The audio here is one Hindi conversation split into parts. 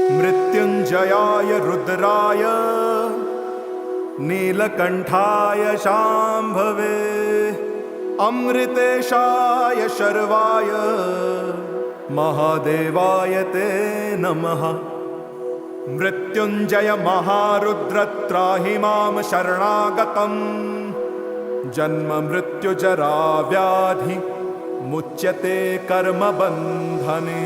मृत्युंजयाय रुद्राय नीलकंठाय शांभवे अमृतेशाय शर्वाय महादेवाय ते नमः। मृत्युंजय महारुद्र त्राहि मां शरणागतम् जन्म मृत्यु जरा व्याधि मुच्यते कर्म बंधने।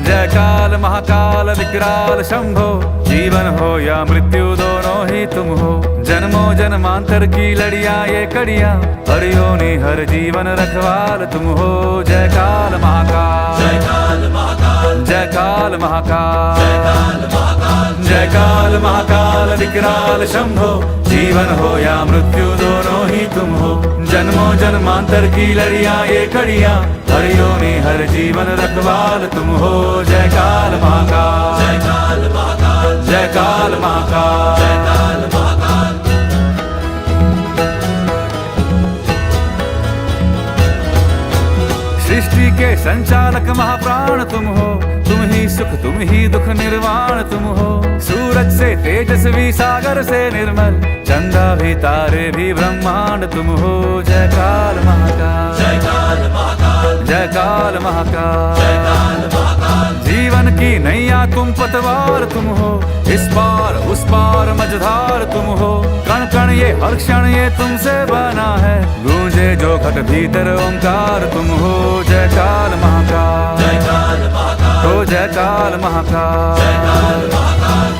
जय काल महाकाल विकराल शंभो, जीवन हो या मृत्यु दोनों ही तुम हो। जन्मों जन्मांतर की लड़ियां ये कड़ियां, हर योनि हर जीवन रखवाल तुम हो। जय काल महाकाल, जय काल महाकाल, जय काल महाकाल, जय काल महाकाल, जय काल महाकाल विकराल शंभो, जीवन हो या मृत्यु दोनों ही तुम हो। जन्मों जन्मांतर की लड़ियां ये कड़ियां, हर योनि हर जीवन रखवाल तुम हो। जय काल महाकाल, जय काल महाकाल, जय काल महाकाल, जय काल महाकाल। सृष्टि के संचालक महाप्राण तुम हो, तुम ही सुख तुम ही दुख निर्वाण तुम हो। सूरज से तेजस्वी सागर से निर्मल, चंदा भी तारे भी ब्रह्मांड तुम हो। जय काल महाकाल, जय काल महाकाल, जय काल महाकाल, जय काल महाकाल। जीवन की नैया तुम पतवार तुम हो, इस पार उस पार मझधार तुम हो। कण कण ये हर क्षण ये तुमसे बना है, गूंजे जो घट भीतर ओंकार तुम हो। जय काल महाकाल, जय काल महाकाल, हो जय काल महाकाल, जय काल महाकाल।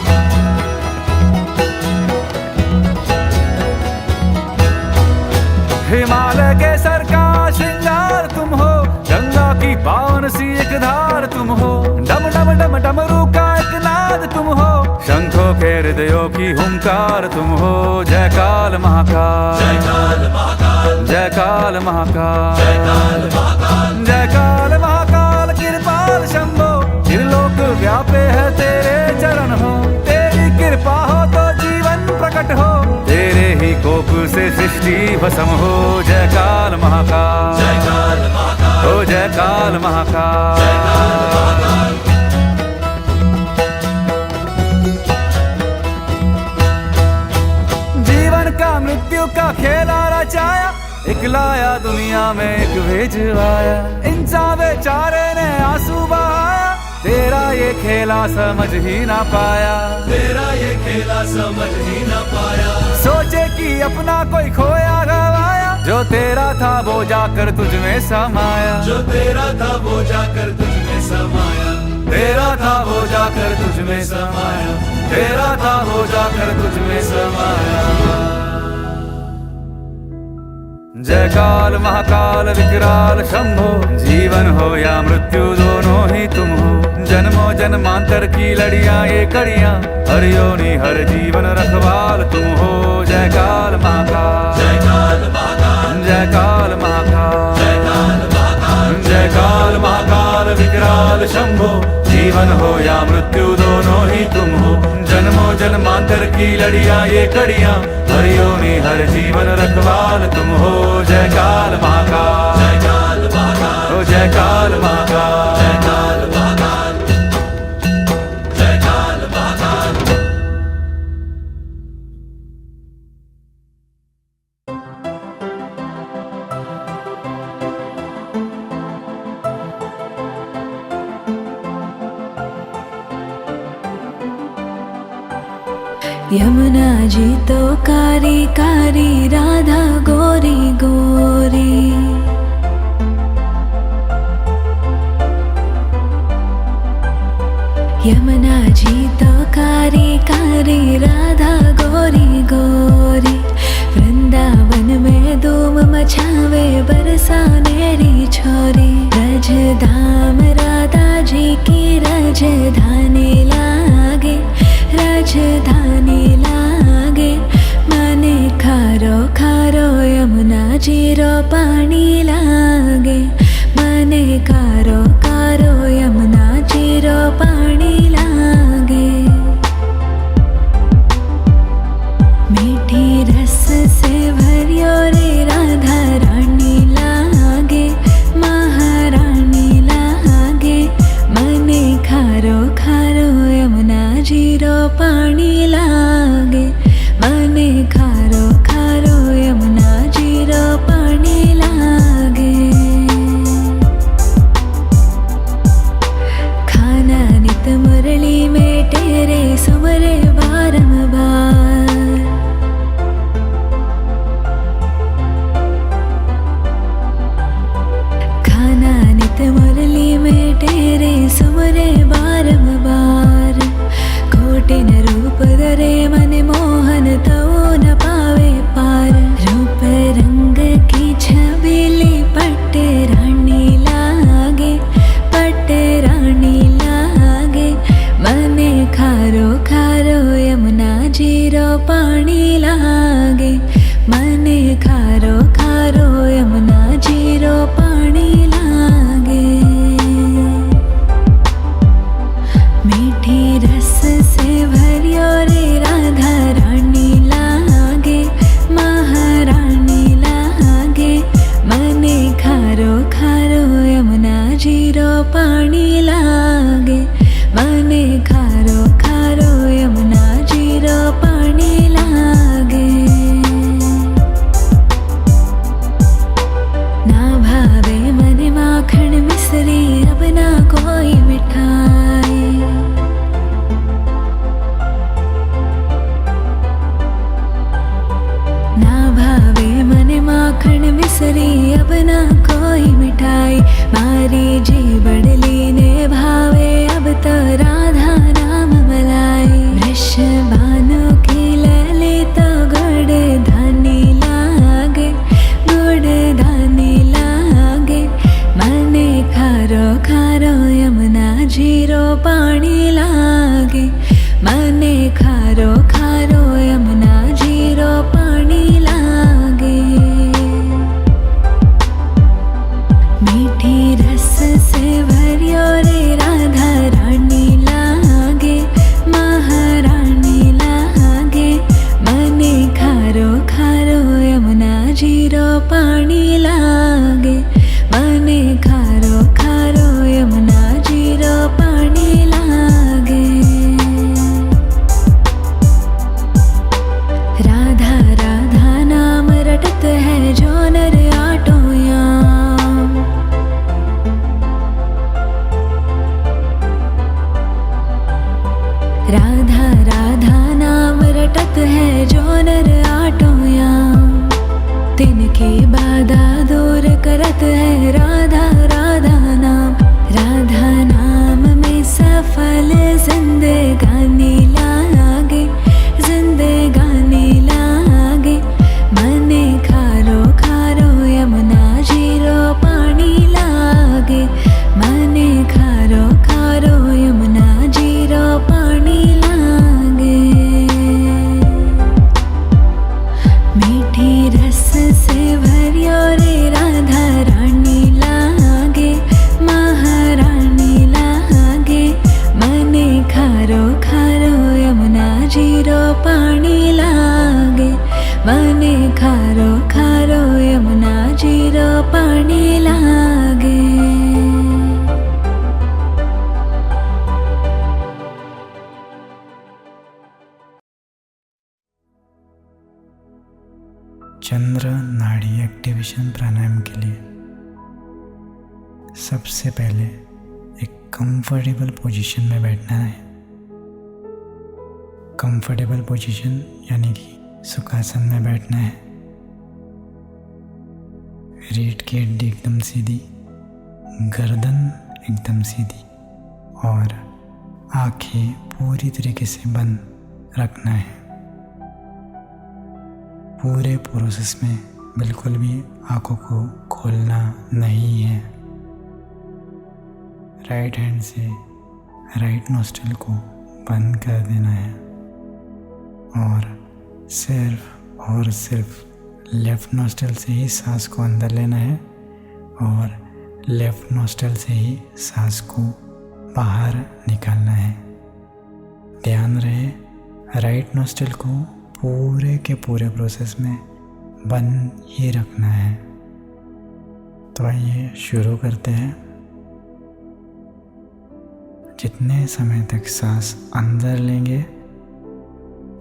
हिमालय के सर का श्रृंगार तुम हो, गंगा की पावन सी एक धार तुम हो। डम डम डम डमरू का एक नाद तुम हो, शंखों के हृदयों की हुंकार तुम हो। जय काल महाकाल, जय काल महाकाल, जय काल महाकाल, जय काल महाकाल, जय काल महाकाल कृपाल शंभो, त्रिलोक व्यापे है तेरे चरण हो। तेरी कृपा हो तो जीवन प्रकट हो, तेरे ही कोप से सृष्टि भस्म हो। जय काल महाकाल, जय काल महाकाल, हो जय काल महाकाल, जय काल महाकाल। जीवन का मृत्यु का खेला रचाया, एक लाया दुनिया में एक भेजवाया। इंसान बेचारे ने आंसू बहाया, तेरा ये खेला समझ ही ना पाया, तेरा ये खेला समझ ही ना पाया। सोचे कि अपना कोई खोया गवाया, जो तेरा था वो जाकर तुझ में समाया, जो तेरा था वो जाकर तुझ में समाया। तेरा था वो जाकर तुझ में समाया, तेरा था वो जाकर तुझ में समाया। जय काल महाकाल विकराल शंभो, जीवन हो या मृत्यु दोनों ही तुम हो। जन्मों जन्मांतर की लड़ियां ये कड़ियां, हर योनि हर जीवन रखवाल तुम हो। जय काल महाकाल, जय काल महाकाल, जय काल महाकाल, जय काल महाकाल, जय काल महाकाल विकराल शंभो, जीवन हो या मृत्यु दोनों ही तुम हो। जन्मों जन्मांतर की लड़ियां ये कड़ियां, हर योनि हर जीवन रखवाल तुम हो। जय काल महाकाल, जय काल महाकाल, हो जय काल महाकाल, जय काल महाकाल, जय काल महाकाल। यमुना जी तो कारी कारी, राधा गोरी गोरी। यमुना जी तो कारी कारी, राधा गोरी गोरी। वृंदावन में धूम मचावे, बरसानेरी छोरी। रज धाम राधा जी की राजधानी लागे, राजधानी लागे। माने खारो खारो यमुना जी रो पानी लागे, माने खारो खारो यमुना जी रो पानी लागे। मीठी रस से भरियो रे राधा भावे मन माखण मिसरी अब ना कोई मिठाई मारी जी बड़ली ने भावे अब तो राधा नाम मलाई वृषभानु की ललित गुड़ धानी लागे मने खारो खारो यमुना जीरो पानी लागे मने खारो खारो यमुना जीरो पानी लागे मीठी रस से भरियो रे राधा रानी लागे महारानी लागे मने खारो खारो यमुना जीरो पानी लागे मने खारो खारो यमुना जीरो पानी लागे राधा राधा नाम रटत है जो नर आटोयाम राधा राधा नाम रटत है जो नर आटोयाम तिनके बाधा दूर करत है राधा राधा नाम में सफल जिंदगानी लागे मने खारो खारो यमुना जीरो पानी लागे मने खारो खारो यमुना जीरो पानी लागे मीठी रस से भरियो रे राधा रानी लागे महारानी लागे मने खारो खारो यमुना जीरो पानी लागे मने खारो खारो यमुना जीरो पानी लागे चंद्र नाड़ी एक्टिवेशन प्राणायाम के लिए सबसे पहले एक कंफर्टेबल पोजीशन में बैठना है। कंफर्टेबल पोजीशन यानी कि सुखासन में बैठना है। रीढ़ की हड्डी एकदम सीधी, गर्दन एकदम सीधी और आंखें पूरी तरीके से बंद रखना है। पूरे प्रोसेस में बिल्कुल भी आंखों को खोलना नहीं है। राइट हैंड से राइट नोस्ट्रिल को बंद कर देना है और सिर्फ लेफ्ट नोस्ट्रिल से ही सांस को अंदर लेना है और लेफ्ट नोस्ट्रिल से ही सांस को बाहर निकालना है। ध्यान रहे राइट नोस्ट्रिल को पूरे के पूरे प्रोसेस में बंद ही रखना है। तो आइए शुरू करते हैं। जितने समय तक सांस अंदर लेंगे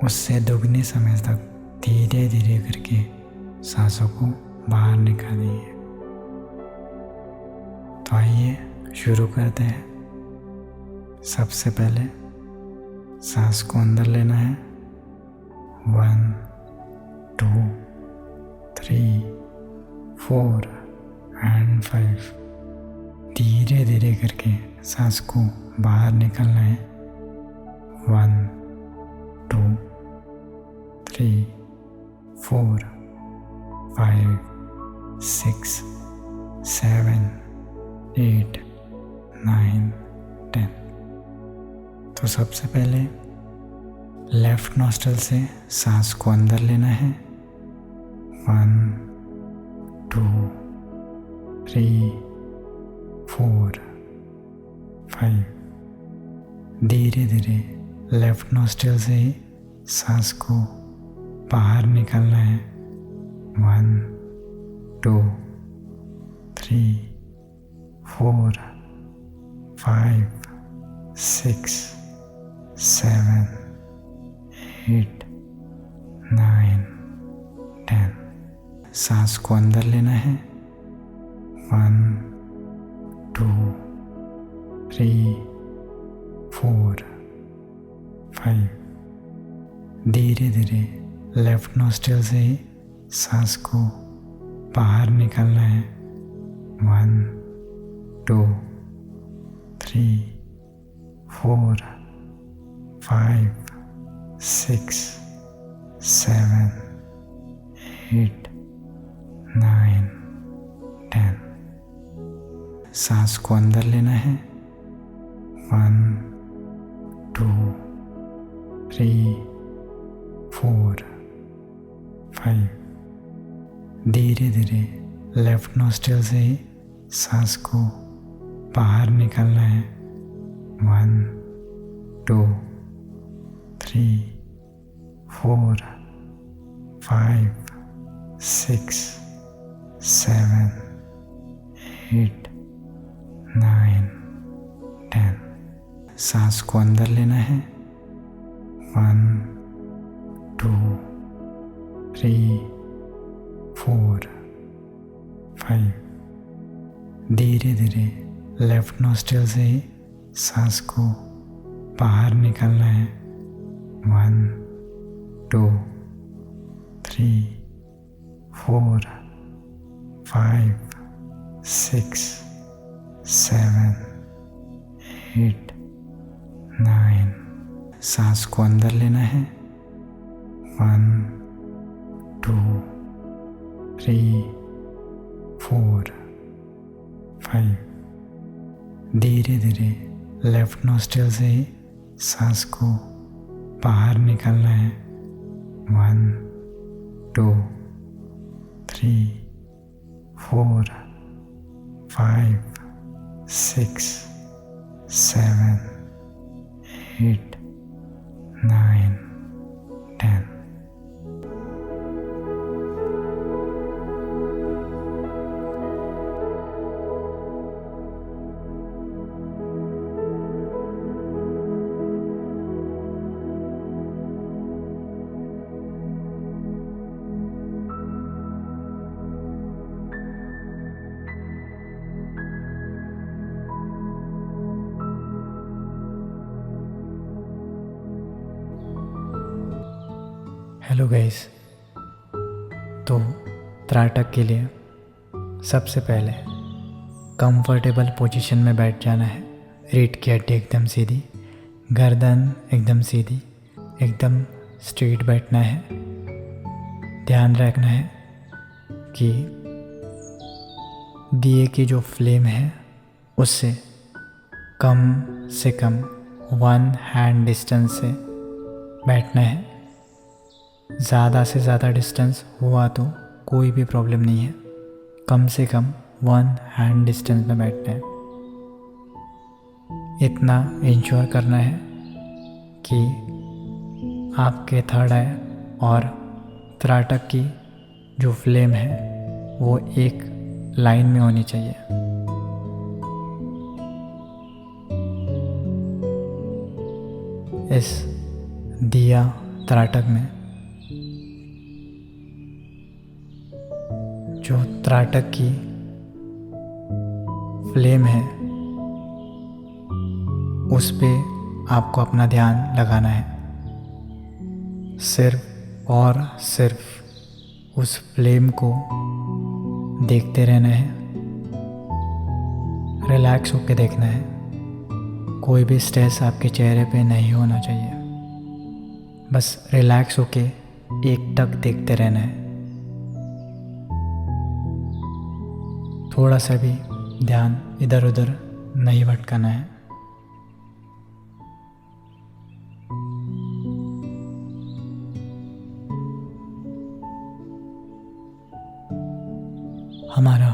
उससे दोगुने समय तक धीरे धीरे करके सांसों को बाहर निकालिए। तो आइए शुरू करते हैं। सबसे पहले सांस को अंदर लेना है। 1 2 3 4 एंड 5। धीरे धीरे करके सांस को बाहर निकालना है। 1 2 3 4 5 6 7 8 9 10। तो सबसे पहले लेफ्ट नोस्ट्रिल से सांस को अंदर लेना है। 1 2 3 4 5। धीरे धीरे लेफ्ट नोस्ट्रिल से ही सांस को बाहर निकालना है। 1 2 3 4 5 6 7 8 9 10। सांस को अंदर लेना है। 1 2 3 4 5। धीरे धीरे लेफ्ट नोस्ट्रिल से ही सांस को बाहर निकालना है। 1 2 3 4 5 6 7 8 9 10। सांस को अंदर लेना है। 1 2 3 4 5। धीरे धीरे लेफ्ट नोस्ट्रिल से ही सांस को बाहर निकालना है। 1 2 3 4 5 6 7 8 9 10। सांस को अंदर लेना है। 1 2 3 4 5। धीरे धीरे लेफ्ट नोस्ट्रिल से ही सांस को बाहर निकालना है। 1 2 3 4 5 6 7 8 9। सांस को अंदर लेना है। 1 2 3 4 5। धीरे धीरे लेफ्ट नोस्ट्रिल से ही सांस को बाहर निकालना है। 1 2 3 4 5 6 7 8 9 10। हेलो गाइस, तो त्राटक के लिए सबसे पहले कंफर्टेबल पोजीशन में बैठ जाना है। रीढ़ की हड्डी एकदम सीधी, गर्दन एकदम सीधी, एकदम स्ट्रेट बैठना है। ध्यान रखना है कि दिए की जो फ्लेम है उससे कम से कम 1 हैंड डिस्टेंस से बैठना है। ज़्यादा से ज़्यादा डिस्टेंस हुआ तो कोई भी प्रॉब्लम नहीं है, कम से कम 1 हैंड डिस्टेंस में बैठना है। इतना इंश्योर करना है कि आपके थर्ड आई और त्राटक की जो फ्लेम है वो एक लाइन में होनी चाहिए। इस दिया त्राटक में जो त्राटक की फ्लेम है उस पे आपको अपना ध्यान लगाना है। सिर्फ और सिर्फ उस फ्लेम को देखते रहना है, रिलैक्स होकर देखना है। कोई भी स्ट्रेस आपके चेहरे पे नहीं होना चाहिए, बस रिलैक्स होके एकटक देखते रहना है। थोड़ा सा भी ध्यान इधर उधर नहीं भटकाना है। हमारा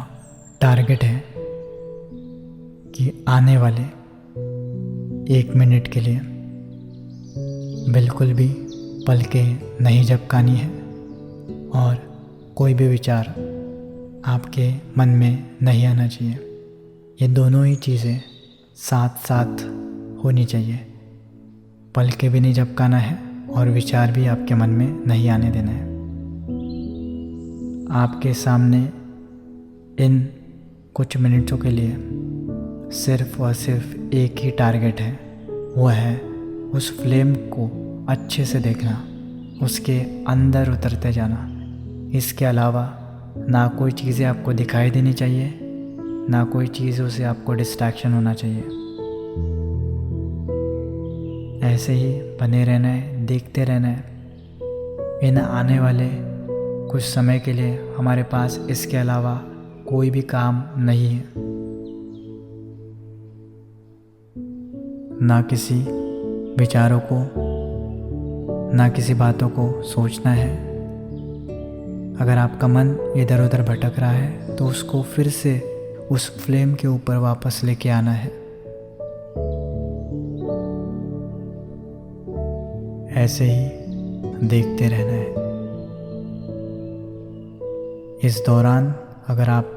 टारगेट है कि आने वाले 1 मिनट के लिए बिल्कुल भी पलकें नहीं झपकानी है और कोई भी विचार आपके मन में नहीं आना चाहिए। ये दोनों ही चीज़ें साथ साथ होनी चाहिए। पलकें भी नहीं झपकाना है और विचार भी आपके मन में नहीं आने देना है। आपके सामने इन कुछ मिनटों के लिए सिर्फ और सिर्फ एक ही टारगेट है, वो है उस फ्लेम को अच्छे से देखना, उसके अंदर उतरते जाना, इसके अलावा ना कोई चीज़ें आपको दिखाई देनी चाहिए, ना कोई चीज़ों से आपको डिस्ट्रैक्शन होना चाहिए। ऐसे ही बने रहना है, देखते रहना है। इन आने वाले कुछ समय के लिए हमारे पास इसके अलावा कोई भी काम नहीं है। ना किसी विचारों को, ना किसी बातों को सोचना है। अगर आपका मन इधर उधर भटक रहा है तो उसको फिर से उस फ्लेम के ऊपर वापस लेके आना है। ऐसे ही देखते रहना है। इस दौरान अगर आप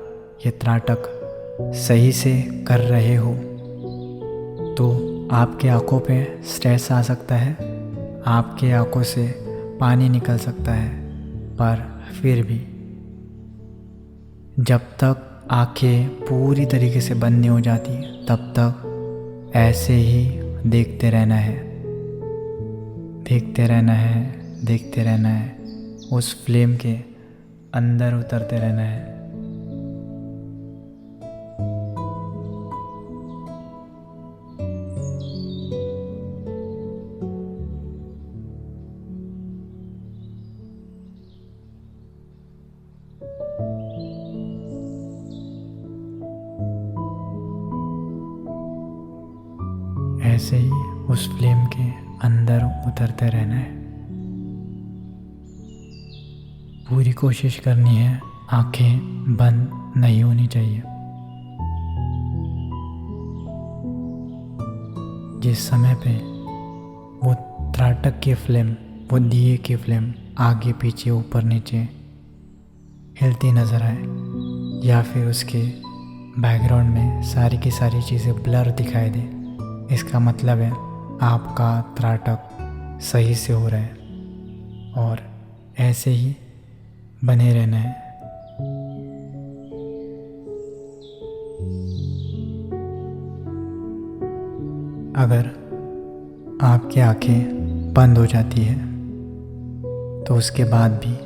ये त्राटक सही से कर रहे हो तो आपके आँखों पे स्ट्रेस आ सकता है, आपके आँखों से पानी निकल सकता है, पर फिर भी जब तक आँखें पूरी तरीके से बंद नहीं हो जाती तब तक ऐसे ही देखते रहना है, देखते रहना है, देखते रहना है। उस फ्लेम के अंदर उतरते रहना है। ऐसे ही उस फ्लेम के अंदर उतरते रहना है। पूरी कोशिश करनी है आंखें बंद नहीं होनी चाहिए। जिस समय पे वो त्राटक की फ्लेम, वो दिए की फ्लेम आगे पीछे ऊपर नीचे हिलती नज़र आए, या फिर उसके बैकग्राउंड में सारी की सारी चीज़ें ब्लर दिखाई दे, इसका मतलब है आपका त्राटक सही से हो रहा है। और ऐसे ही बने रहना है। अगर आपकी आंखें बंद हो जाती है तो उसके बाद भी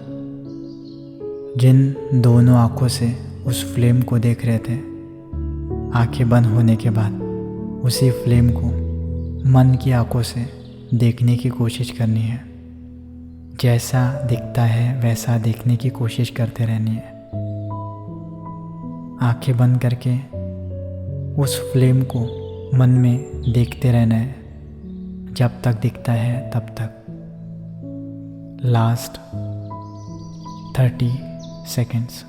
जिन दोनों आँखों से उस फ्लेम को देख रहे थे, आंखें बंद होने के बाद उसी फ्लेम को मन की आंखों से देखने की कोशिश करनी है। जैसा दिखता है वैसा देखने की कोशिश करते रहनी है। आंखें बंद करके उस फ्लेम को मन में देखते रहना है जब तक दिखता है तब तक। Last 30 seconds।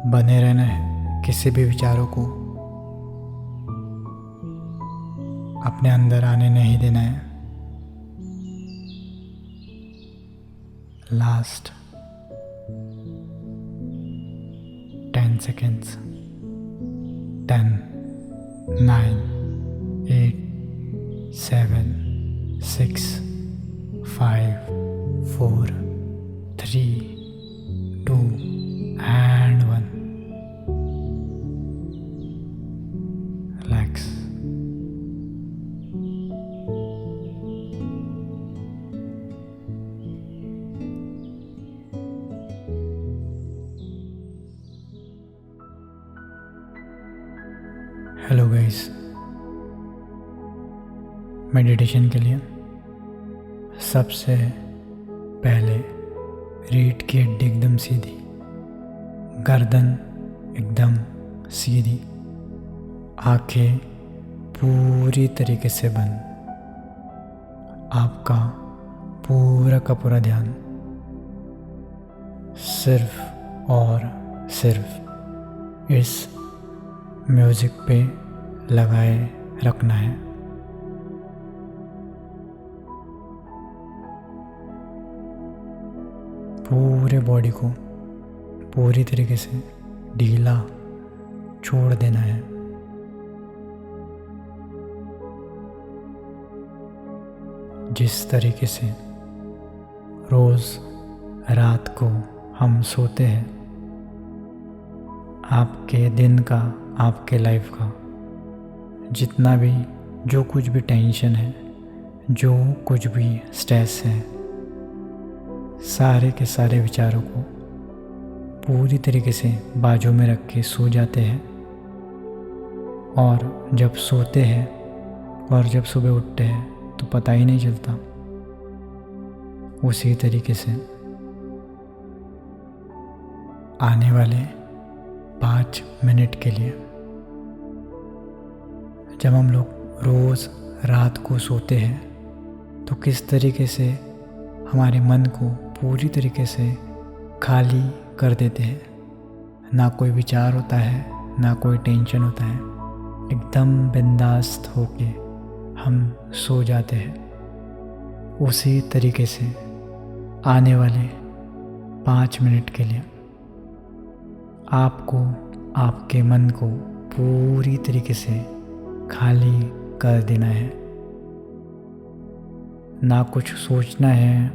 बने रहना है, किसी भी विचारों को अपने अंदर आने नहीं देना है। Last 10 seconds। 10, 9, 8, 7, 6, 5, 4, 3, 2 and 1। Relax। Hello guys, meditation के लिए सबसे पहले रीढ़ की हड्डी एकदम सीधी, गर्दन एकदम सीधी, आंखें पूरी तरीके से बंद। आपका पूरा का पूरा ध्यान सिर्फ और सिर्फ इस म्यूज़िक पे लगाए रखना है। पूरे बॉडी को पूरी तरीके से ढीला छोड़ देना है। जिस तरीके से रोज़ रात को हम सोते हैं, आपके दिन का, आपके लाइफ का जितना भी, जो कुछ भी टेंशन है, जो कुछ भी स्ट्रेस है, सारे के सारे विचारों को पूरी तरीके से बाजू में रख के सो जाते हैं। और जब सोते हैं और जब सुबह उठते हैं तो पता ही नहीं चलता। उसी तरीके से आने वाले 5 मिनट के लिए जब हम लोग रोज़ रात को सोते हैं तो किस तरीके से हमारे मन को पूरी तरीके से खाली कर देते हैं। ना कोई विचार होता है, ना कोई टेंशन होता है, एकदम बिंदास होके हम सो जाते हैं। उसी तरीके से आने वाले 5 मिनट के लिए आपको आपके मन को पूरी तरीके से खाली कर देना है। ना कुछ सोचना है,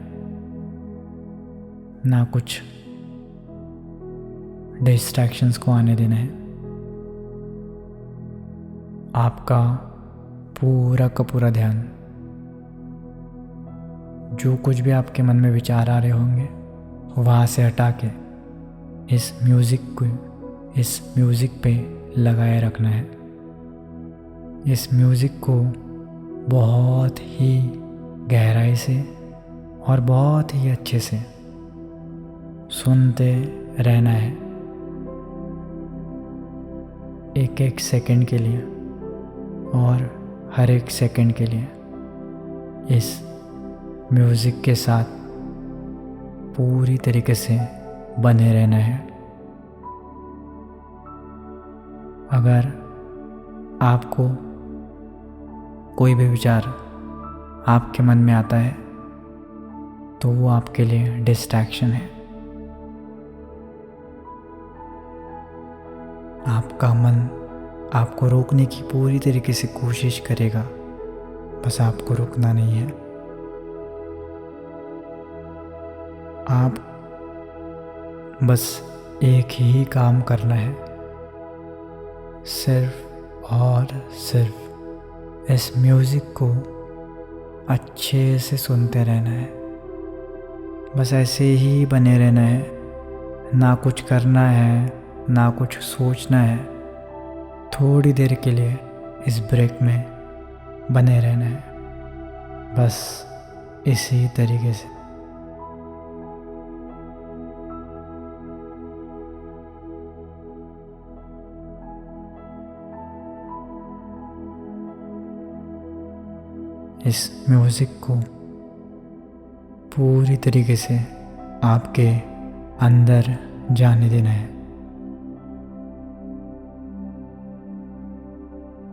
ना कुछ डिस्ट्रैक्शंस को आने देना है। आपका पूरा का पूरा ध्यान, जो कुछ भी आपके मन में विचार आ रहे होंगे, वहाँ से हटा के इस म्यूज़िक पे लगाए रखना है। इस म्यूज़िक को बहुत ही गहराई से और बहुत ही अच्छे से सुनते रहना है, एक एक सेकंड के लिए। और हर एक सेकंड के लिए इस म्यूज़िक के साथ पूरी तरीके से बने रहना है। अगर आपको कोई भी विचार आपके मन में आता है तो वो आपके लिए डिस्ट्रैक्शन है। आपका मन आपको रोकने की पूरी तरीके से कोशिश करेगा, बस आपको रुकना नहीं है। आप बस एक ही काम करना है, सिर्फ और सिर्फ इस म्यूज़िक को अच्छे से सुनते रहना है। बस ऐसे ही बने रहना है, ना कुछ करना है, ना कुछ सोचना है। थोड़ी देर के लिए इस ब्रेक में बने रहना है, बस इसी तरीके से। इस म्यूज़िक को पूरी तरीके से आपके अंदर जाने देना है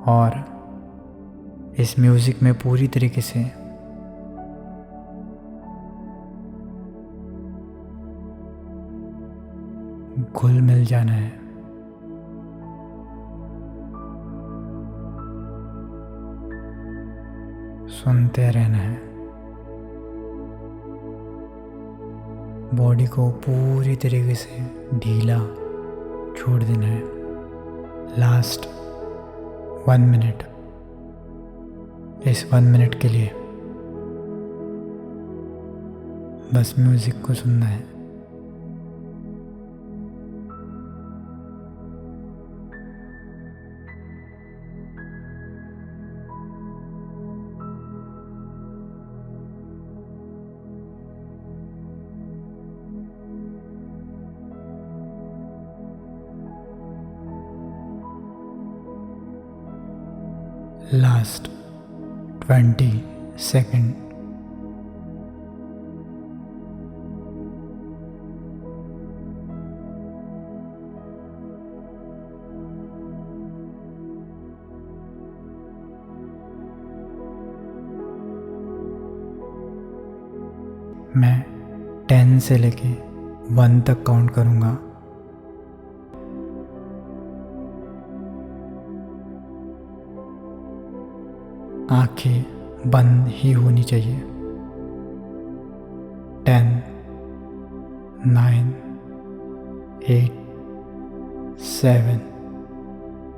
और इस म्यूज़िक में पूरी तरीके से घुल मिल जाना है। सुनते रहना है। बॉडी को पूरी तरीके से ढीला छोड़ देना है। लास्ट 1 मिनट, इस 1 मिनट के लिए बस म्यूज़िक को सुनना है। Last 20 second. मैं 10 से लेके 1 तक काउंट करूँगा। आंखें बंद ही होनी चाहिए। 10, 9, 8, 7,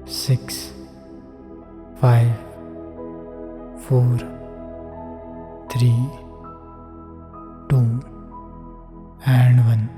6, 5, 4, 3, 2 and 1.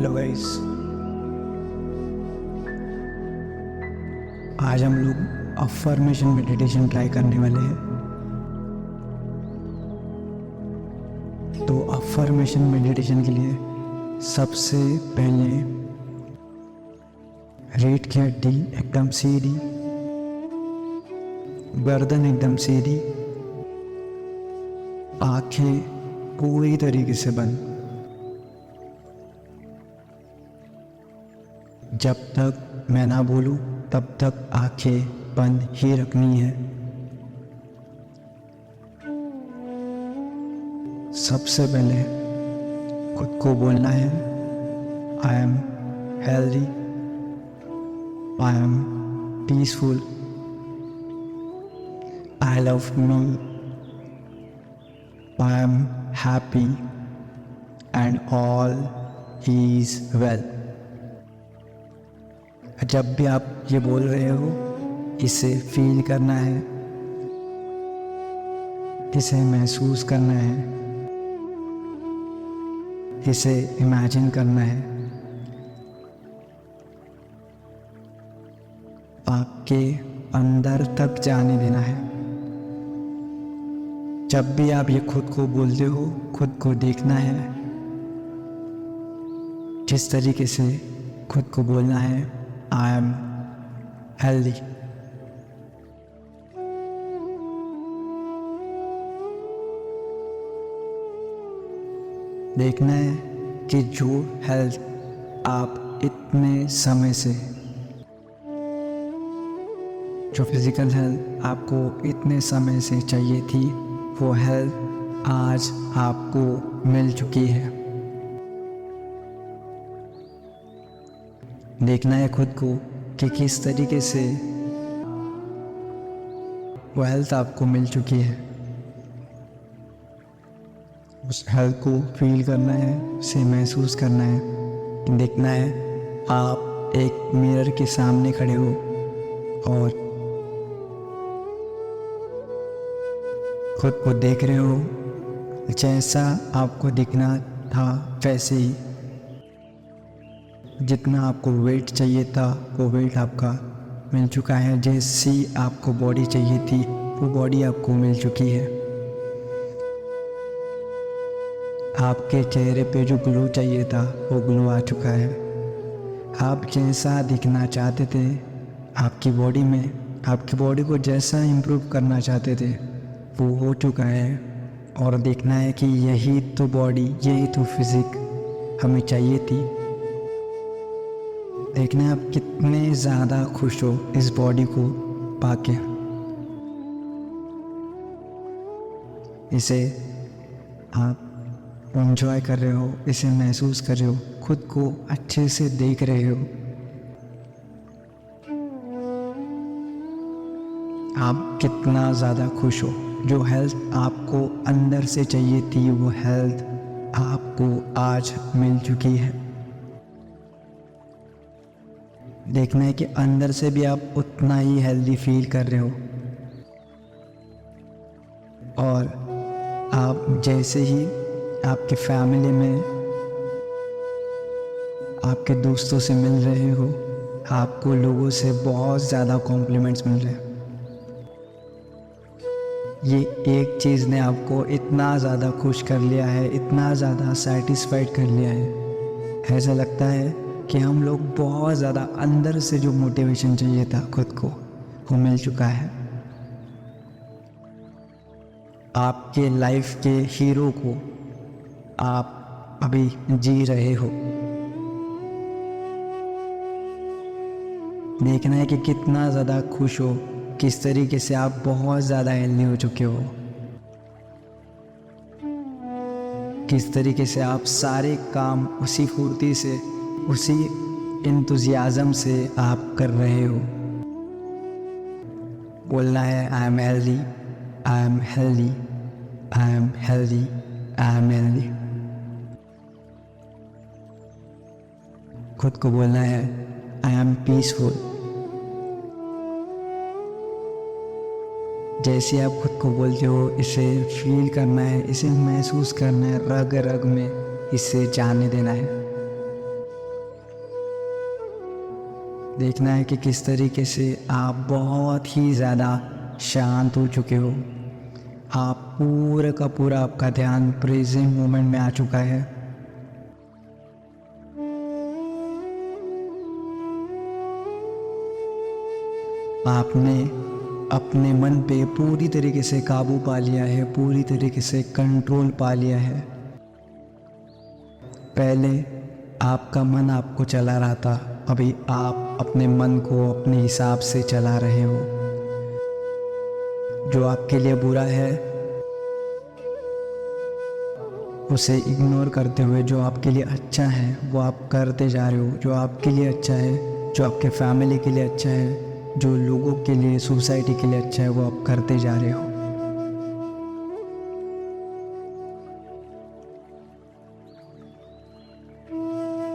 हेलो गाइस, आज हम लोग अफर्मेशन मेडिटेशन ट्राई करने वाले हैं। तो अफर्मेशन मेडिटेशन के लिए सबसे पहले रीढ़ की हड्डी एकदम सीधी, गर्दन एकदम सीधी, आंखें पूरी तरीके से बंद। जब तक मैं ना बोलूं तब तक आंखें बंद ही रखनी है। सबसे पहले खुद को बोलना है, I am healthy, I am peaceful, I love me, I am happy and all is well. जब भी आप ये बोल रहे हो, इसे फील करना है, इसे महसूस करना है, इसे इमेजिन करना है। आपके अंदर तक जाने देना है। जब भी आप ये खुद को बोलते हो, खुद को देखना है। जिस तरीके से खुद को बोलना है, आई एम हेल्दी, देखना है कि जो हेल्थ आप इतने समय से, जो फिजिकल हेल्थ आपको इतने समय से चाहिए थी, वो हेल्थ आज आपको मिल चुकी है। देखना है खुद को कि किस तरीके से वो हेल्थ आपको मिल चुकी है। उस हेल्थ को फील करना है, उसे महसूस करना है। देखना है आप एक मिरर के सामने खड़े हो और खुद को देख रहे हो। जैसा आपको दिखना था वैसे ही, जितना आपको वेट चाहिए था वो वेट आपका मिल चुका है। जैसी आपको बॉडी चाहिए थी वो बॉडी आपको मिल चुकी है। आपके चेहरे पे जो ग्लो चाहिए था वो ग्लो आ चुका है। आप जैसा दिखना चाहते थे आपकी बॉडी में, आपकी बॉडी को जैसा इम्प्रूव करना चाहते थे वो हो चुका है। और देखना है कि यही तो बॉडी, यही तो फिजिक हमें चाहिए थी। देखना है आप कितने ज़्यादा खुश हो इस बॉडी को पाके। इसे आप एंजॉय कर रहे हो, इसे महसूस कर रहे हो, खुद को अच्छे से देख रहे हो। आप कितना ज़्यादा खुश हो। जो हेल्थ आपको अंदर से चाहिए थी वो हेल्थ आपको आज मिल चुकी है। देखना है कि अंदर से भी आप उतना ही हेल्दी फील कर रहे हो। और आप जैसे ही आपके फैमिली में, आपके दोस्तों से मिल रहे हो, आपको लोगों से बहुत ज़्यादा कॉम्प्लीमेंट्स मिल रहे हैं। ये एक चीज़ ने आपको इतना ज़्यादा खुश कर लिया है, इतना ज़्यादा सेटिस्फाइड कर लिया है। ऐसा लगता है कि हम लोग बहुत ज़्यादा अंदर से जो मोटिवेशन चाहिए था खुद को वो मिल चुका है। आपके लाइफ के हीरो को आप अभी जी रहे हो। देखना है कि कितना ज़्यादा खुश हो, किस तरीके से आप बहुत ज़्यादा हेल्दी हो चुके हो, किस तरीके से आप सारे काम उसी फुर्ती से, उसी इंतुजियाज़म से आप कर रहे हो। बोलना है I am healthy, I am healthy, I am healthy, I am healthy. खुद को बोलना है आई एम पीसफुल। जैसे आप खुद को बोलते हो, इसे फील करना है, इसे महसूस करना है, रग रग में इसे जाने देना है। देखना है कि किस तरीके से आप बहुत ही ज़्यादा शांत हो चुके हो। आप पूरे का पूरा आपका ध्यान प्रेजेंट मोमेंट में आ चुका है। आपने अपने मन पे पूरी तरीके से काबू पा लिया है, पूरी तरीके से कंट्रोल पा लिया है। पहले आपका मन आपको चला रहा था, अभी आप अपने मन को अपने हिसाब से चला रहे हो। जो आपके लिए बुरा है उसे इग्नोर करते हुए जो आपके लिए अच्छा है वो आप करते जा रहे हो। जो आपके लिए अच्छा है, जो आपके फैमिली के लिए अच्छा है, जो लोगों के लिए, सोसाइटी के लिए अच्छा है, वो आप करते जा रहे हो।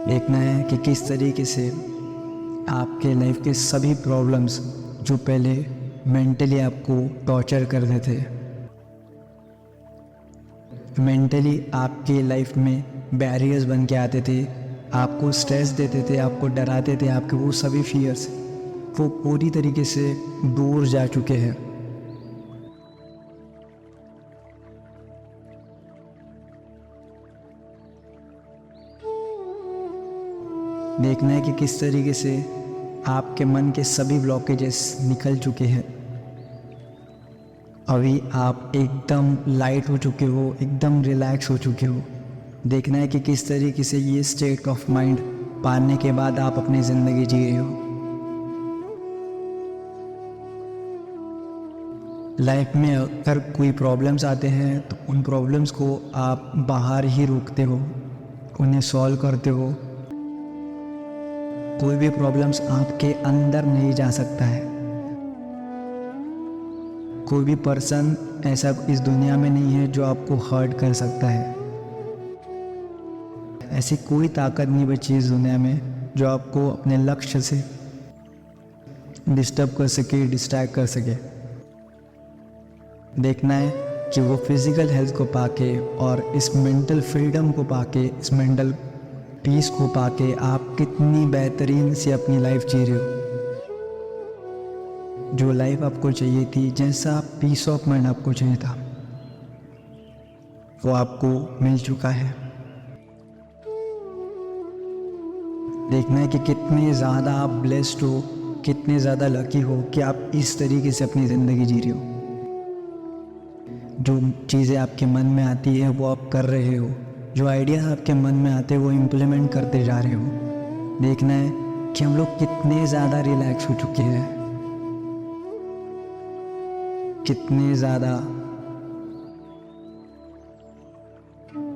देखना है कि किस तरीके से आपके लाइफ के सभी प्रॉब्लम्स जो पहले मेंटली आपको टॉर्चर करते थे, मेंटली आपके लाइफ में बैरियर्स बन के आते थे, आपको स्ट्रेस देते थे, आपको डराते थे, आपके वो सभी फियर्स वो पूरी तरीके से दूर जा चुके हैं। देखना है कि किस तरीके से आपके मन के सभी ब्लॉकेजेस निकल चुके हैं। अभी आप एकदम लाइट हो चुके हो, एकदम रिलैक्स हो चुके हो। देखना है कि किस तरीके से ये स्टेट ऑफ माइंड पाने के बाद आप अपनी ज़िंदगी जी रहे हो। लाइफ में अगर कोई प्रॉब्लम्स आते हैं तो उन प्रॉब्लम्स को आप बाहर ही रोकते हो, उन्हें सॉल्व करते हो। कोई भी प्रॉब्लम्स आपके अंदर नहीं जा सकता है। कोई भी पर्सन ऐसा इस दुनिया में नहीं है जो आपको हर्ट कर सकता है। ऐसी कोई ताकत नहीं बची इस दुनिया में जो आपको अपने लक्ष्य से डिस्टर्ब कर सके, डिस्ट्रैक्ट कर सके। देखना है कि वो फिज़िकल हेल्थ को पाके और इस मेंटल फ्रीडम को पाके, इस मेंटल पीस को पाके आप कितनी बेहतरीन से अपनी लाइफ जी रहे हो। जो लाइफ आपको चाहिए थी, जैसा पीस ऑफ माइंड आपको चाहिए था, वो आपको मिल चुका है। देखना है कि कितने ज़्यादा आप ब्लेस्ड हो, कितने ज़्यादा लकी हो कि आप इस तरीके से अपनी ज़िंदगी जी रहे हो। जो चीज़ें आपके मन में आती है वो आप कर रहे हो, जो आइडिया आपके मन में आते हैं वो इम्प्लीमेंट करते जा रहे हो। देखना है कि हम लोग कितने ज़्यादा रिलैक्स हो चुके हैं, कितने ज़्यादा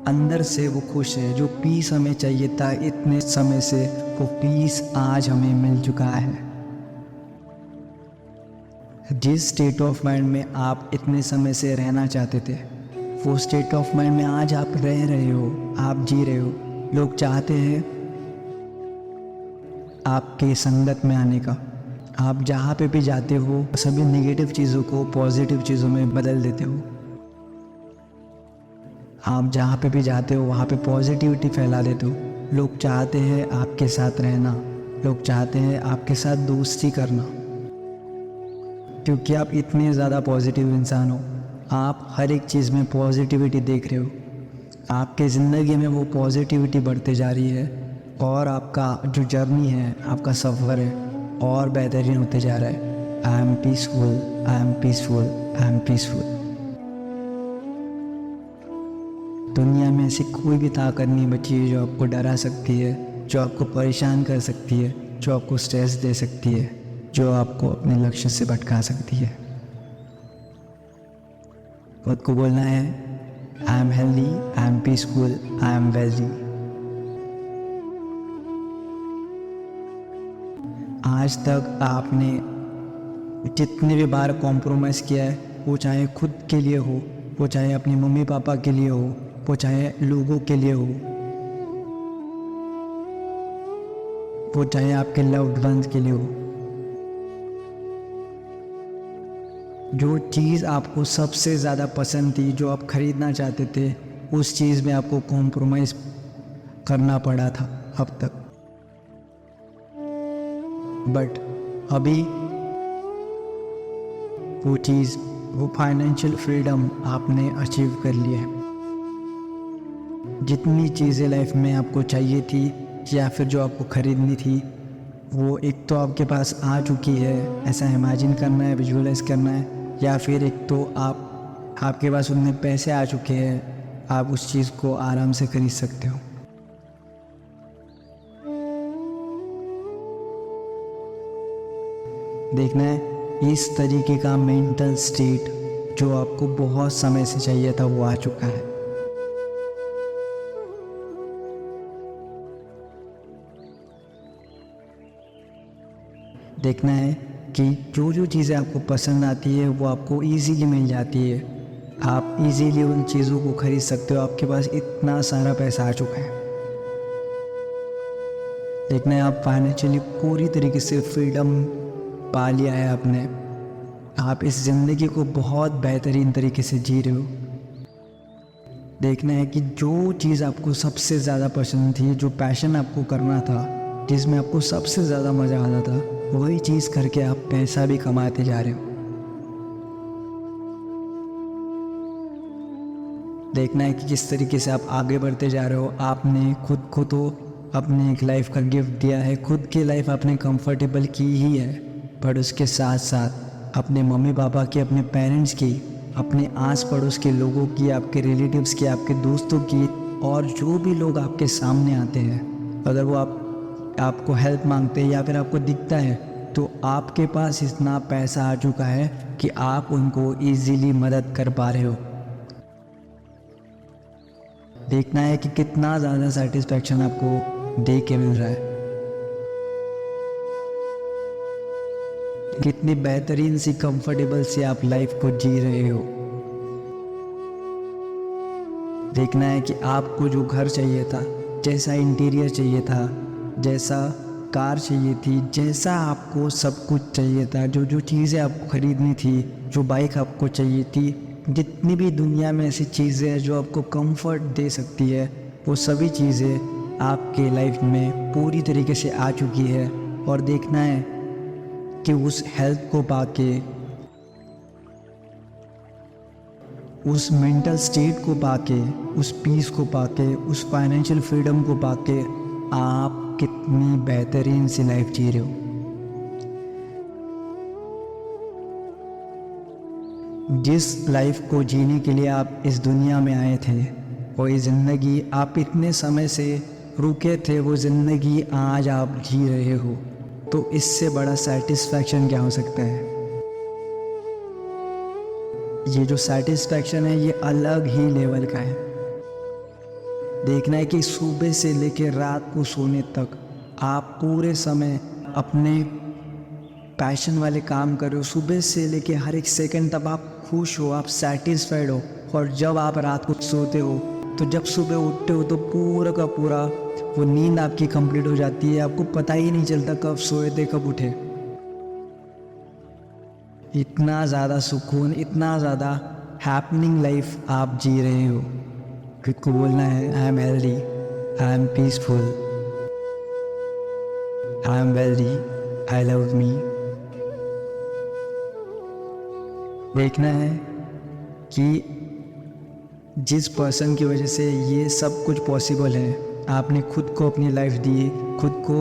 अंदर से वो खुश है। जो पीस हमें चाहिए था इतने समय से, वो पीस आज हमें मिल चुका है। जिस स्टेट ऑफ माइंड में आप इतने समय से रहना चाहते थे, वो स्टेट ऑफ माइंड में आज आप रह रहे हो, आप जी रहे हो। लोग चाहते हैं आपके संगत में आने का। आप जहाँ पे भी जाते हो सभी नेगेटिव चीज़ों को पॉजिटिव चीज़ों में बदल देते हो। आप जहाँ पे भी जाते हो वहाँ पे पॉजिटिविटी फैला देते हो। लोग चाहते हैं आपके साथ रहना, लोग चाहते हैं आपके साथ दोस्ती करना, क्योंकि आप इतने ज़्यादा पॉजिटिव इंसान हो। आप हर एक चीज़ में पॉजिटिविटी देख रहे हो। आपके ज़िंदगी में वो पॉजिटिविटी बढ़ते जा रही है और आपका जो जर्नी है, आपका सफ़र है, और बेहतरीन होते जा रहा है। I am peaceful, I am peaceful, I am peaceful. दुनिया में ऐसी कोई भी ताकत नहीं बची है जो आपको डरा सकती है, जो आपको परेशान कर सकती है, जो आपको स्ट्रेस दे सकती है, जो आपको अपने लक्ष्य से भटका सकती है। खुद को बोलना है I am healthy, I am peaceful, I am wealthy. आज तक आपने जितने भी बार कॉम्प्रोमाइज़ किया है, वो चाहे खुद के लिए हो, वो चाहे अपनी मम्मी पापा के लिए हो, वो चाहे लोगों के लिए हो, वो चाहे आपके लव्ड वंस के लिए हो, जो चीज़ आपको सबसे ज़्यादा पसंद थी, जो आप ख़रीदना चाहते थे, उस चीज़ में आपको कॉम्प्रोमाइज़ करना पड़ा था अब तक। बट अभी वो चीज़, वो फाइनेंशियल फ्रीडम आपने अचीव कर लिया है। जितनी चीज़ें लाइफ में आपको चाहिए थी या फिर जो आपको ख़रीदनी थी, वो एक तो आपके पास आ चुकी है, ऐसा इमेजिन करना है, विजुअलाइज करना है, या फिर एक तो आपके पास उतने पैसे आ चुके हैं, आप उस चीज़ को आराम से खरीद सकते हो। देखना है इस तरीके का मेंटल स्टेट जो आपको बहुत समय से चाहिए था वो आ चुका है। देखना है कि जो जो चीज़ें आपको पसंद आती है वो आपको इजीली मिल जाती है, आप इजीली उन चीज़ों को खरीद सकते हो, आपके पास इतना सारा पैसा आ चुका है। देखना है आप फाइनेंशियली पूरी तरीके से फ्रीडम पा लिया है आपने, आप इस ज़िंदगी को बहुत बेहतरीन तरीके से जी रहे हो। देखना है कि जो चीज़ आपको सबसे ज़्यादा पसंद थी, जो पैशन आपको करना था, जिसमें आपको सबसे ज़्यादा मज़ा आता था, वही चीज़ करके आप पैसा भी कमाते जा रहे हो। देखना है कि किस तरीके से आप आगे बढ़ते जा रहे हो। आपने खुद को तो अपने एक लाइफ का गिफ्ट दिया है, खुद की लाइफ आपने कंफर्टेबल की ही है, पर उसके साथ साथ अपने मम्मी पापा की, अपने पेरेंट्स की, अपने आस पड़ोस के लोगों की, आपके रिलेटिव्स की, आपके दोस्तों की, और जो भी लोग आपके सामने आते हैं, अगर वो आपको हेल्प मांगते हैं या फिर आपको दिखता है, तो आपके पास इतना पैसा आ चुका है कि आप उनको इजीली मदद कर पा रहे हो। देखना है कि कितना ज़्यादा सेटिस्फैक्शन आपको दे के मिल रहा है, कितनी बेहतरीन सी कंफर्टेबल से आप लाइफ को जी रहे हो। देखना है कि आपको जो घर चाहिए था, जैसा इंटीरियर चाहिए था, जैसा कार चाहिए थी, जैसा आपको सब कुछ चाहिए था, जो जो चीज़ें आपको ख़रीदनी थी, जो बाइक आपको चाहिए थी, जितनी भी दुनिया में ऐसी चीज़ें हैं जो आपको कंफर्ट दे सकती है, वो सभी चीज़ें आपके लाइफ में पूरी तरीके से आ चुकी है। और देखना है कि उस हेल्थ को पाके, उस मेंटल स्टेट को पाके, उस पीस को पाके, उस फाइनेंशियल फ्रीडम को पाके आप कितनी बेहतरीन सी लाइफ जी रहे हो। जिस लाइफ को जीने के लिए आप इस दुनिया में आए थे, वही ज़िंदगी आप इतने समय से रुके थे, वो ज़िंदगी आज आप जी रहे हो, तो इससे बड़ा सेटिस्फैक्शन क्या हो सकता है। ये जो सेटिस्फैक्शन है ये अलग ही लेवल का है। देखना है कि सुबह से लेकर रात को सोने तक आप पूरे समय अपने पैशन वाले काम कर रहे हो। सुबह से लेके हर एक सेकंड तक आप खुश हो, आप सेटिस्फाइड हो। और जब आप रात को सोते हो, तो जब सुबह उठते हो तो पूरा का पूरा वो नींद आपकी कंप्लीट हो जाती है, आपको पता ही नहीं चलता कब सोए थे कब उठे। इतना ज़्यादा सुकून, इतना ज़्यादा हैपनिंग लाइफ आप जी रहे हो। खुद को बोलना है I am healthy, I am peaceful, I am wealthy, I love me. देखना है कि जिस पर्सन की वजह से ये सब कुछ पॉसिबल है, आपने खुद को अपनी लाइफ दी, खुद को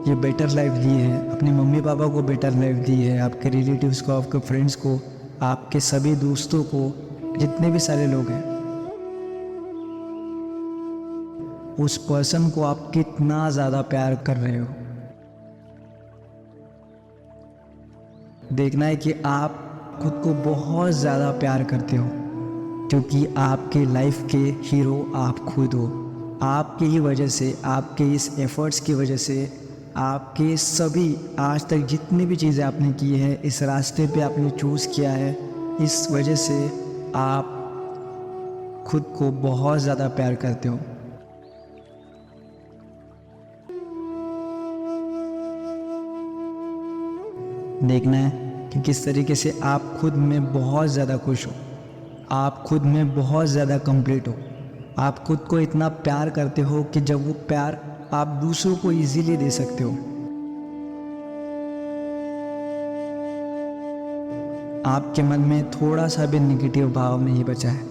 ये बेटर लाइफ दी है, अपने मम्मी पापा को बेटर लाइफ दी है, आपके रिलेटिव्स को, आपके फ्रेंड्स को, आपके सभी दोस्तों को, जितने भी सारे लोग हैं, उस पर्सन को आप कितना ज़्यादा प्यार कर रहे हो। देखना है कि आप खुद को बहुत ज़्यादा प्यार करते हो, क्योंकि आपके लाइफ के हीरो आप खुद हो। आपकी ही वजह से, आपके इस एफर्ट्स की वजह से, आपके सभी आज तक जितनी भी चीज़ें आपने की है, इस रास्ते पे आपने चूज़ किया है, इस वजह से आप खुद को बहुत ज़्यादा प्यार करते हो। देखना है कि किस तरीके से आप खुद में बहुत ज़्यादा खुश हो, आप खुद में बहुत ज़्यादा कंप्लीट हो, आप खुद को इतना प्यार करते हो कि जब वो प्यार आप दूसरों को इजीली दे सकते हो। आपके मन में थोड़ा सा भी नेगेटिव भाव नहीं बचा है।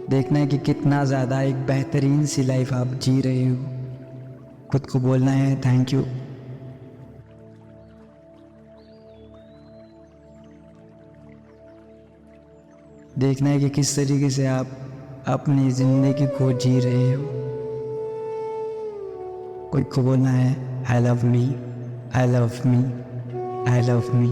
देखना है कि कितना ज़्यादा एक बेहतरीन सी लाइफ आप जी रहे हो। खुद को बोलना है थैंक यू। देखना है कि किस तरीके से आप अपनी ज़िंदगी को जी रहे हो। खुद को बोलना है I love me, I love me, I love me.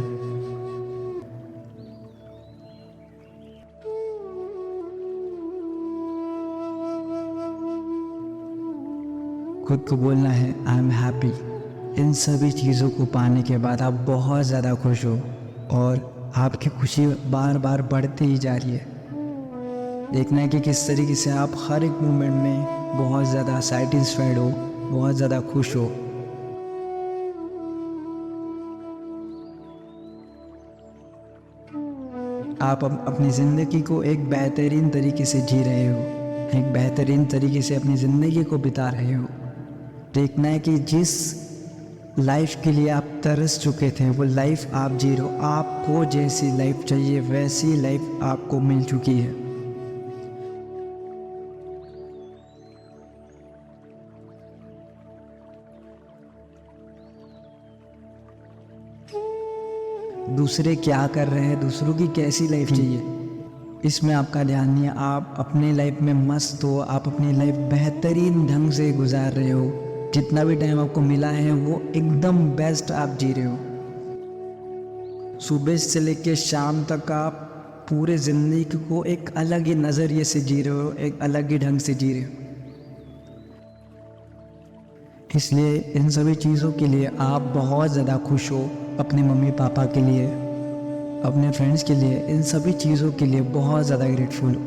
खुद को बोलना है आई एम हैप्पी। इन सभी चीज़ों को पाने के बाद आप बहुत ज़्यादा खुश हो और आपकी खुशी बार बार बढ़ती ही जा रही है। देखना है कि किस तरीके से आप हर एक मोमेंट में बहुत ज़्यादा सैटिस्फाइड हो, बहुत ज़्यादा खुश हो। आप अपनी ज़िंदगी को एक बेहतरीन तरीके से जी रहे हो, एक बेहतरीन तरीके से अपनी ज़िंदगी को बिता रहे हो। देखना है कि जिस लाइफ के लिए आप तरस चुके थे वो लाइफ आप जी रहे हो। आपको जैसी लाइफ चाहिए वैसी लाइफ आपको मिल चुकी है। दूसरे क्या कर रहे हैं, दूसरों की कैसी लाइफ चाहिए, इसमें आपका ध्यान नहीं है। आप अपने लाइफ में मस्त हो, आप अपनी लाइफ बेहतरीन ढंग से गुजार रहे हो। जितना भी टाइम आपको मिला है वो एकदम बेस्ट आप जी रहे हो। सुबह से लेकर शाम तक आप पूरे ज़िंदगी को एक अलग ही नज़रिए से जी रहे हो, एक अलग ही ढंग से जी रहे हो। इसलिए इन सभी चीज़ों के लिए आप बहुत ज़्यादा खुश हो। अपने मम्मी पापा के लिए, अपने फ्रेंड्स के लिए, इन सभी चीज़ों के लिए बहुत ज़्यादा ग्रेटफुल हो।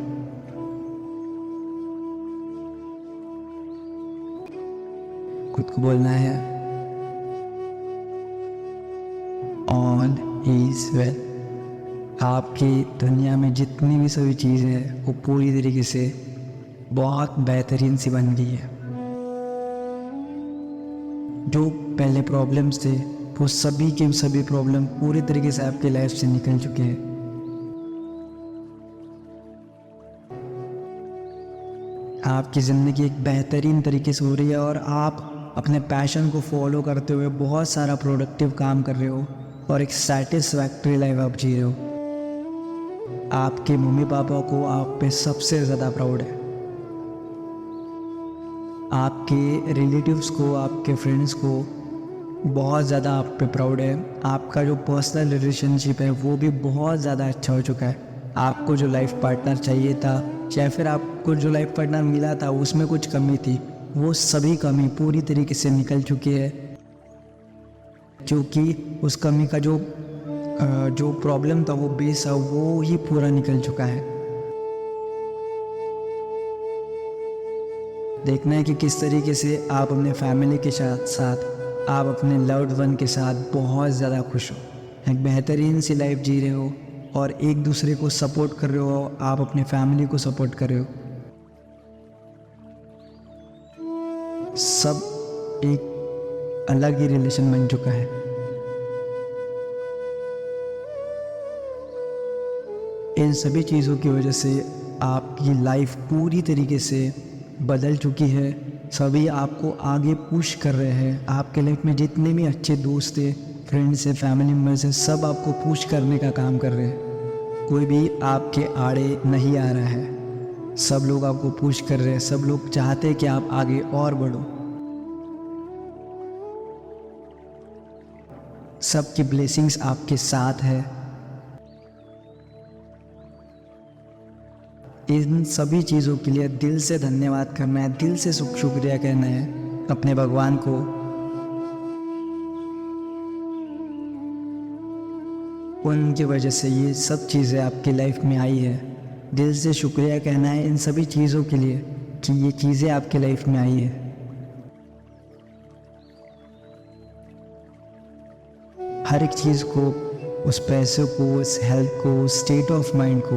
खुद को बोलना है ऑल इज वेल। आपकी दुनिया में जितनी भी सभी चीज़ें हैं वो पूरी तरीके से बहुत बेहतरीन सी बन गई है। जो पहले प्रॉब्लम्स थे वो सभी के सभी प्रॉब्लम पूरी तरीके से आपकी लाइफ से निकल चुके हैं। आपकी ज़िंदगी एक बेहतरीन तरीके से हो रही है और आप अपने पैशन को फॉलो करते हुए बहुत सारा प्रोडक्टिव काम कर रहे हो और एक सेटिस्फैक्ट्री लाइफ आप जी रहे हो। आपके मम्मी पापा को आप पे सबसे ज़्यादा प्राउड है। आपके रिलेटिव्स को, आपके फ्रेंड्स को बहुत ज़्यादा आप पे प्राउड है। आपका जो पर्सनल रिलेशनशिप है वो भी बहुत ज़्यादा अच्छा हो चुका है। आपको जो लाइफ पार्टनर चाहिए था या फिर आपको जो लाइफ पार्टनर मिला था उसमें कुछ कमी थी, वो सभी कमी पूरी तरीके से निकल चुकी है। क्योंकि उस कमी का जो प्रॉब्लम था, वो बेस है, वो ही पूरा निकल चुका है। देखना है कि किस तरीके से आप अपने फैमिली के साथ आप अपने लव्ड वन के साथ बहुत ज़्यादा खुश हो, एक बेहतरीन सी लाइफ जी रहे हो और एक दूसरे को सपोर्ट कर रहे हो। आप अपने फैमिली को सपोर्ट कर रहे हो। सब एक अलग ही रिलेशन बन चुका है। इन सभी चीज़ों की वजह से आपकी लाइफ पूरी तरीके से बदल चुकी है। सभी आपको आगे पुश कर रहे हैं। आपके लाइफ में जितने भी अच्छे दोस्त थे, फ्रेंड्स है, फैमिली मेम्बर्स है, सब आपको पुश करने का काम कर रहे हैं। कोई भी आपके आड़े नहीं आ रहा है। सब लोग आपको पुश कर रहे हैं। सब लोग चाहते हैं कि आप आगे और बढ़ो। सबकी ब्लेसिंग्स आपके साथ है। इन सभी चीज़ों के लिए दिल से धन्यवाद करना है, दिल से शुक्रिया कहना है अपने भगवान को। उनकी वजह से ये सब चीज़ें आपकी लाइफ में आई है। दिल से शुक्रिया कहना है इन सभी चीज़ों के लिए कि ये चीज़ें आपकी लाइफ में आई है। हर एक चीज़ को, उस पैसे को, उस हेल्थ को, उस स्टेट ऑफ माइंड को,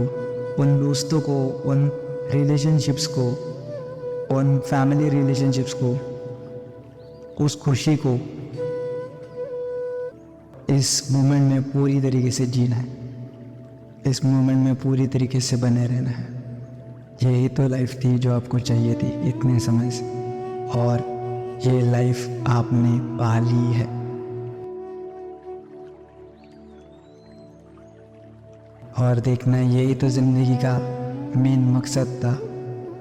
उन दोस्तों को, उन रिलेशनशिप्स को, उन फैमिली रिलेशनशिप्स को, उस खुशी को इस मोमेंट में पूरी तरीके से जीना है, इस मोमेंट में पूरी तरीके से बने रहना है। यही तो लाइफ थी जो आपको चाहिए थी इतने समय से, और ये लाइफ आपने पा ली है। और देखना, यही तो ज़िंदगी का मेन मकसद था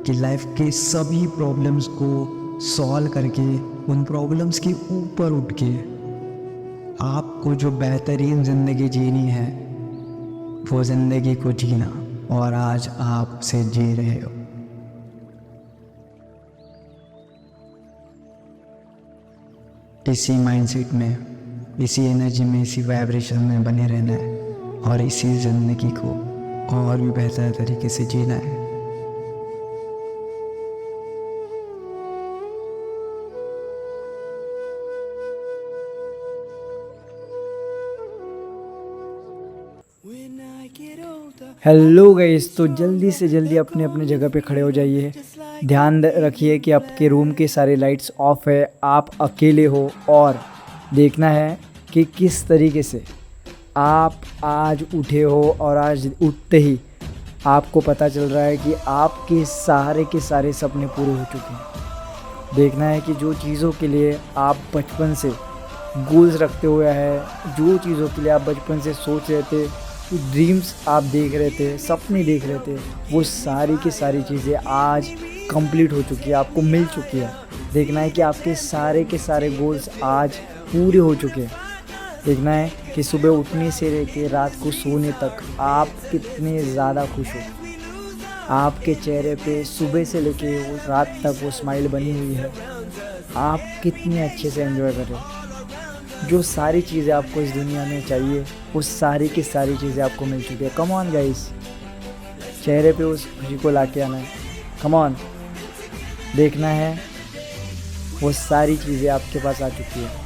कि लाइफ के सभी प्रॉब्लम्स को सॉल्व करके, उन प्रॉब्लम्स के ऊपर उठ के आपको जो बेहतरीन ज़िंदगी जीनी है वो ज़िंदगी को जीना, और आज आप उसे जी रहे हो। इसी माइंडसेट में, इसी एनर्जी में, इसी वाइब्रेशन में बने रहना है, और इसी ज़िंदगी को और भी बेहतर तरीके से जीना है। हेलो गाइस, तो जल्दी से जल्दी अपने अपने जगह पे खड़े हो जाइए। ध्यान रखिए कि आपके रूम के सारे लाइट्स ऑफ है, आप अकेले हो, और देखना है कि किस तरीके से आप आज उठे हो, और आज उठते ही आपको पता चल रहा है कि आपके के सारे सपने पूरे हो चुके हैं। देखना है कि जो चीज़ों के लिए आप बचपन से गोल्स रखते हुए हैं, जो चीज़ों के लिए आप बचपन से सोच रहे थे, ड्रीम्स आप देख रहे थे, सपने देख रहे थे, वो सारी की सारी चीज़ें आज कंप्लीट हो चुकी है, आपको मिल चुकी है। देखना है कि आपके सारे गोल्स आज पूरे हो चुके हैं। देखना है कि सुबह उठने से लेकर रात को सोने तक आप कितने ज़्यादा खुश हो। आपके चेहरे पे सुबह से लेके वो रात तक वो स्माइल बनी हुई है। आप कितने अच्छे से एंजॉय कर रहे हो। जो सारी चीज़ें आपको इस दुनिया में चाहिए, वो सारी की सारी चीज़ें आपको मिल चुकी है। कम ऑन गाइस, चेहरे पे उस खुशी को ला के आना है। कम ऑन, देखना है वो सारी चीज़ें आपके पास आ चुकी है।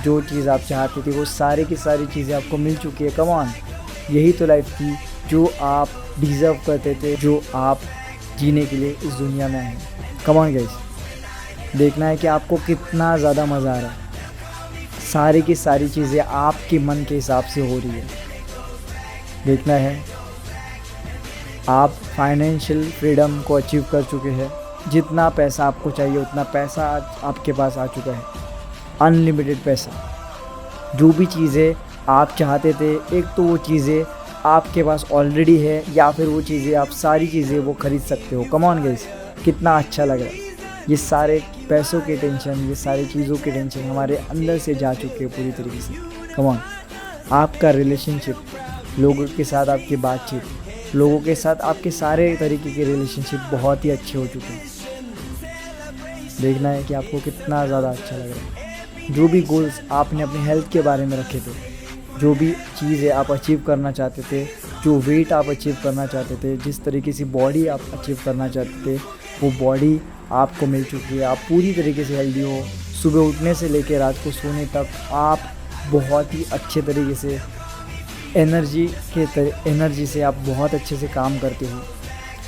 जो चीज़ आप चाहते थे वो सारी की सारी चीज़ें आपको मिल चुकी है। कम ऑन, यही तो लाइफ थी जो आप डिज़र्व करते थे, जो आप जीने के लिए इस दुनिया में आए। कम ऑन गाइस, देखना है कि आपको कितना ज़्यादा मज़ा आ रहा है। सारी की सारी चीज़ें आपके मन के हिसाब से हो रही है। देखना है आप फाइनेंशियल फ्रीडम को अचीव कर चुके हैं। जितना पैसा आपको चाहिए उतना पैसा आज आपके पास आ चुका है, अनलिमिटेड पैसा। जो भी चीज़ें आप चाहते थे, एक तो वो चीज़ें आपके पास ऑलरेडी है, या फिर वो चीज़ें आप सारी चीज़ें वो ख़रीद सकते हो। कम ऑन गाइस, कितना अच्छा लग रहा है। ये सारे पैसों के टेंशन, ये सारी चीज़ों के टेंशन हमारे अंदर से जा चुके हैं पूरी तरीके से। कम ऑन, आपका रिलेशनशिप, लोगों के साथ आपकी बातचीत, लोगों के साथ आपके सारे तरीके के रिलेशनशिप बहुत ही अच्छे हो चुके हैं। देखना है कि आपको कितना ज़्यादा अच्छा लग रहा है। जो भी गोल्स आपने अपने हेल्थ के बारे में रखे थे, जो भी चीज़ें आप अचीव करना चाहते थे, जो वेट आप अचीव करना चाहते थे, जिस तरीके से बॉडी आप अचीव करना चाहते थे, वो बॉडी आपको मिल चुकी है। आप पूरी तरीके से हेल्दी हो। सुबह उठने से लेकर रात को सोने तक आप बहुत ही अच्छे तरीके से एनर्जी से आप बहुत अच्छे से काम करते हो।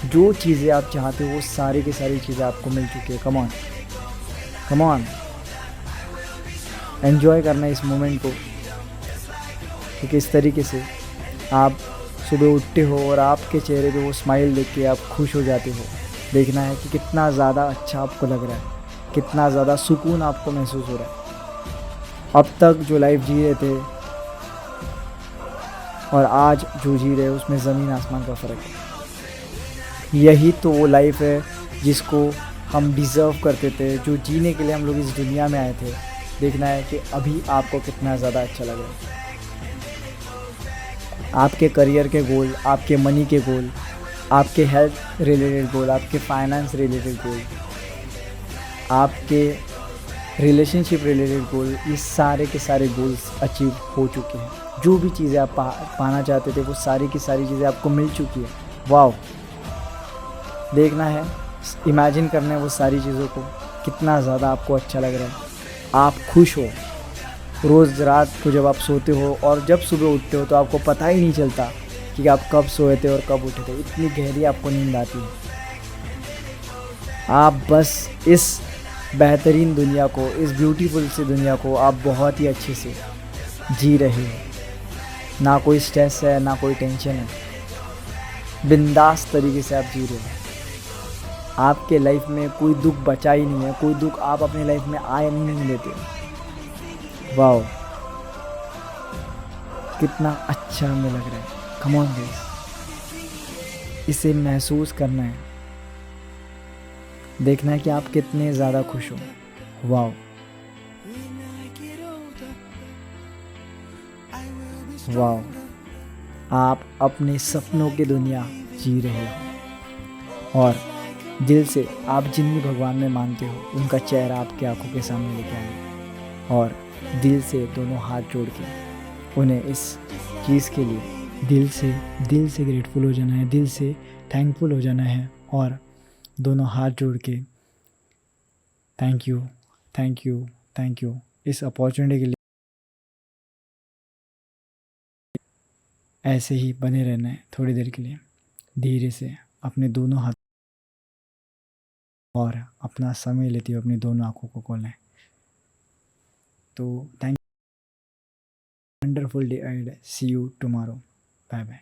जो चीज़ें आप चाहते हो वो सारी की सारी चीज़ें आपको मिल चुकी है। Come on, come on, enjoy करना इस मोमेंट को कि किस तरीके से आप सुबह उठते हो और आपके चेहरे पे वो स्माइल देख के आप खुश हो जाते हो। देखना है कि कितना ज़्यादा अच्छा आपको लग रहा है, कितना ज़्यादा सुकून आपको महसूस हो रहा है। अब तक जो लाइफ जी रहे थे और आज जो जी रहे हैं उसमें ज़मीन आसमान का फ़र्क है। यही तो वो लाइफ है जिसको हम डिज़र्व करते थे, जो जीने के लिए हम लोग इस दुनिया में आए थे। देखना है कि अभी आपको कितना ज़्यादा अच्छा लग रहा है। आपके करियर के गोल, आपके मनी के गोल, आपके हेल्थ रिलेटेड गोल, आपके फाइनेंस रिलेटेड गोल, आपके रिलेशनशिप रिलेटेड गोल, ये सारे के सारे गोल्स अचीव हो चुके हैं। जो भी चीज़ें आप पाना चाहते थे वो सारी की सारी चीज़ें आपको मिल चुकी है। वाओ, देखना है, इमेजिन करना है वो सारी चीज़ों को, कितना ज़्यादा आपको अच्छा लग रहा है। आप खुश हो। रोज़ रात को जब आप सोते हो और जब सुबह उठते हो तो आपको पता ही नहीं चलता कि आप कब सोए थे और कब उठे थे। इतनी गहरी आपको नींद आती है। आप बस इस बेहतरीन दुनिया को, इस ब्यूटीफुल सी दुनिया को आप बहुत ही अच्छे से जी रहे हो, ना कोई स्ट्रेस है ना कोई टेंशन है, बिंदास तरीके से आप जी रहे हो। आपके लाइफ में कोई दुख बचा ही नहीं है, कोई दुख आप अपनी लाइफ में आए नहीं देते। वाओ, कितना अच्छा हमें लग रहा है। कम ऑन गाइस, इसे महसूस करना है, देखना है कि आप कितने ज़्यादा खुश हो। वाओ वाओ, आप अपने सपनों की दुनिया जी रहे हो और दिल से आप जिन भी भगवान में मानते हो उनका चेहरा आपकी आंखों के सामने लेके आए और दिल से दोनों हाथ जोड़ के उन्हें इस चीज़ के लिए दिल से ग्रेटफुल हो जाना है, दिल से थैंकफुल हो जाना है और दोनों हाथ जोड़ के thank you thank you thank you इस अपॉर्चुनिटी के लिए ऐसे ही बने रहना है थोड़ी देर के लिए। धीरे से अपने दोनों हाथ और अपना समय लेते हुए अपनी दोनों आंखों को खोलना है। तो thank wonderful day ahead, see you tomorrow, bye bye.